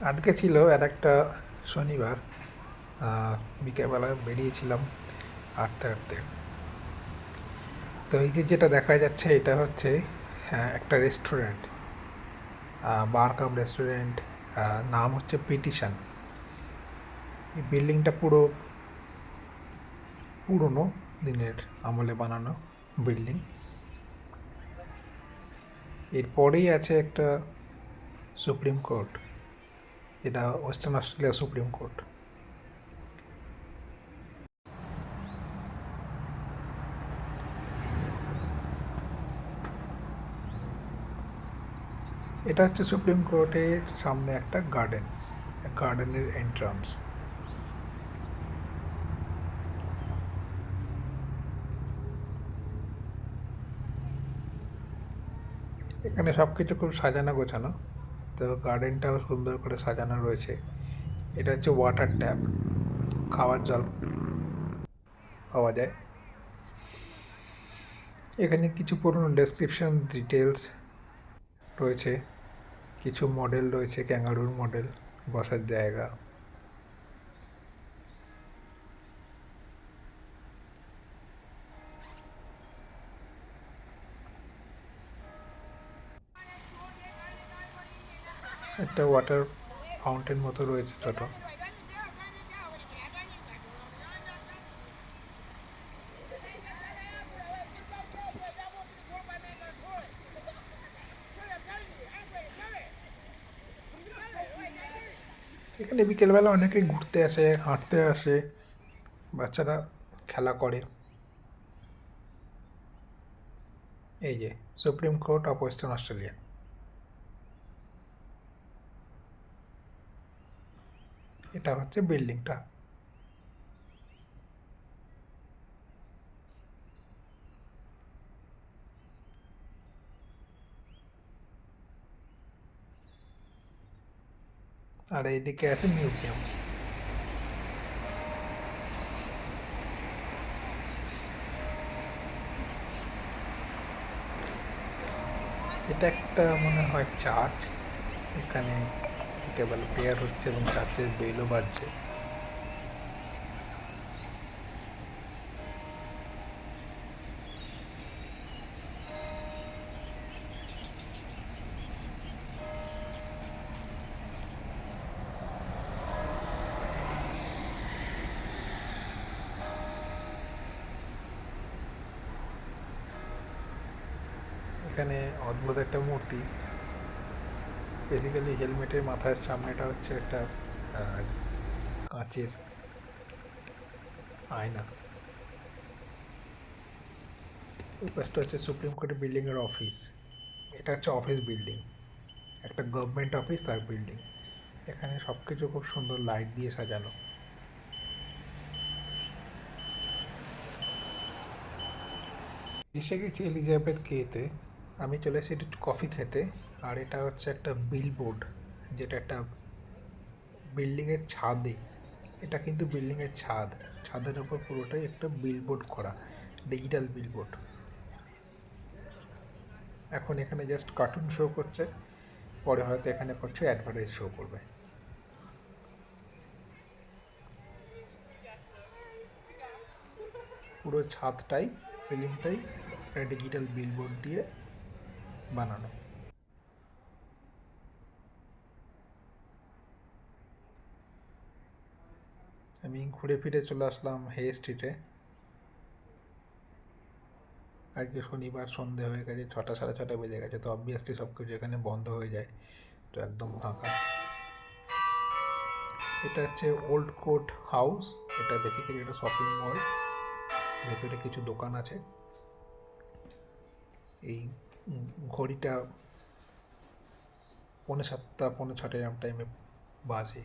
আজকে ছিল আর একটা শনিবার। বিকেলবেলা বেরিয়েছিলাম হাঁটতে হাঁটতে। তো এই যে যেটা দেখা যাচ্ছে এটা হচ্ছে একটা রেস্টুরেন্ট, বার কাম রেস্টুরেন্ট। নাম হচ্ছে পিটিশন। এই বিল্ডিংটা পুরো পুরনো দিনের আমলে বানানো বিল্ডিং। এরপরেই আছে একটা সুপ্রিম কোর্ট, যেটা ওয়েস্টার্ন অস্ট্রেলিয়া সুপ্রিম কোর্ট। এটা হচ্ছে সুপ্রিম কোর্টের সামনে একটা গার্ডেন, গার্ডেনের এন্ট্রান্স। এখানে সব কিছু খুব সাজানো গোছানো। তো গার্ডেনটাও সুন্দর করে সাজানো রয়েছে। এটা হচ্ছে ওয়াটার ট্যাপ, খাওয়ার জল পাওয়া যায়। এখানে কিছু পুরনো ডেসক্রিপশন ডিটেলস রয়েছে, কিছু মডেল রয়েছে, ক্যাঙ্গারুর মডেল, বসার জায়গা। একটা ওয়াটার ফাউন্টেন মতো রয়েছে ছোট। এখানে বিকেলবেলা অনেকেই ঘুরতে আসে, হাঁটতে আসে, বাচ্চারা খেলা করে। এই যে supreme court of western Australia. এটা হচ্ছে বিল্ডিংটা। আর এইদিকে আছে মিউজিয়াম। এটা একটা মনে হয় চার্চ। এখানে কেবল প্রেয়ার হচ্ছে এবং চার্চের বেলও বাজছে। এখানে অদ্ভুত একটা মূর্তি। বেসিক্যালি হেলমেটের মাথার সামনেটা হচ্ছে একটা কাঁচের আয়না। ওই পাশটা হচ্ছে সুপ্রিম কোর্টের বিল্ডিংয়ের অফিস। এটা হচ্ছে অফিস বিল্ডিং, একটা গভর্নমেন্ট অফিস তার বিল্ডিং। এখানে সব কিছু খুব সুন্দর লাইট দিয়ে সাজানো। এসে গেছি এলিজাবেথ কেতে। আমি চলে এসেছি একটু কফি খেতে। আর এটা হচ্ছে একটা বিলবোর্ড, যেটা একটা বিল্ডিংয়ের ছাদে। এটা কিন্তু বিল্ডিংয়ের ছাদ, ছাদের ওপর পুরোটাই একটা বিলবোর্ড করা, ডিজিটাল বিলবোর্ড। এখন এখানে জাস্ট কার্টুন শো করছে, পরে হয়তো এখানে করছে অ্যাডভার্টাইজ শো করবে। পুরো ছাদটাই, সিলিংটাই একটা ডিজিটাল বিলবোর্ড দিয়ে বানানো। আমি ঘুরে ফিরে চলে আসলাম হে স্ট্রিটে। আজকে শনিবার, সন্ধে হয়ে গেছে, 6টা সাড়ে 6টা বেজে গেছে, তো অবভিয়াসলি সব কিছু এখানে বন্ধ হয়ে যায়। তো একদম ফাঁকা। এটা হচ্ছে ওল্ড কোর্ট হাউস। এটা বেসিক্যালি একটা শপিং মল, ভেতরে কিছু দোকান আছে। এই ঘড়িটা 6:45 6:00 এরম টাইমে বাজে।